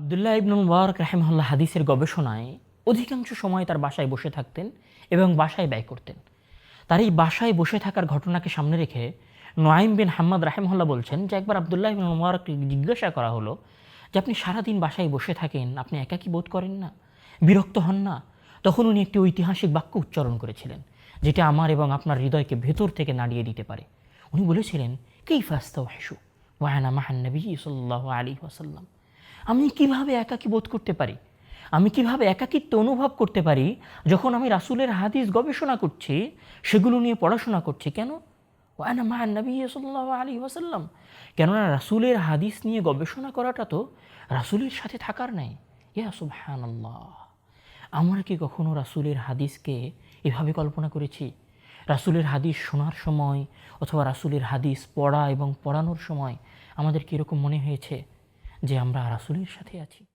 আব্দুল্লাহ ইবনে মুবারক রাহিমাহুল্লাহ হাদিসের গবেষণায় অধিকাংশ সময় তার বাসায় বসে থাকতেন এবং বাসায় ব্যয় করতেন। তার এই বাসায় বসে থাকার ঘটনাকে সামনে রেখে নোয়াইম বিন হাম্মাদ রাহিমাহুল্লাহ বলছেন যে একবার আব্দুল্লাহ ইবনে মুবারককে জিজ্ঞাসা করা হলো যে আপনি সারাদিন বাসায় বসে থাকেন, আপনি একাকী বোধ করেন না, বিরক্ত হন না? তখন উনি একটি ঐতিহাসিক বাক্য উচ্চারণ করেছিলেন যেটা আমার এবং আপনার হৃদয়কে ভেতর থেকে নাড়িয়ে দিতে পারে। উনি বলেছিলেন, কাইফা আস্তাওহিশু ওয়া আনা মা'আন নবী সাল্লাল্লাহু আলাইহি ওয়াসাল্লাম। আমি কিভাবে একাকী বোধ করতে পারি, আমি কিভাবে একাকিত্ব অনুভব করতে পারি যখন আমি রাসূলের হাদিস গবেষণা করছি, সেগুলো নিয়ে পড়াশোনা করছি। কেন? ওয়া আনা মা'আন নবী সাল্লাল্লাহু আলাইহি ওয়াসাল্লাম। কেননা রাসূলের হাদিস নিয়ে গবেষণা করাটা তো রাসূলের সাথে থাকার নাই। ইয়া সুবহানাল্লাহ! আমরা কি কখনো রাসূলের হাদিসকে এভাবে কল্পনা করেছি? রাসূলের হাদিস শোনার সময় অথবা রাসূলের হাদিস পড়া এবং পড়ানোর সময় আমাদের কি এরকম মনে হয়েছে যে আমরা রাসূলের সাথে আছি?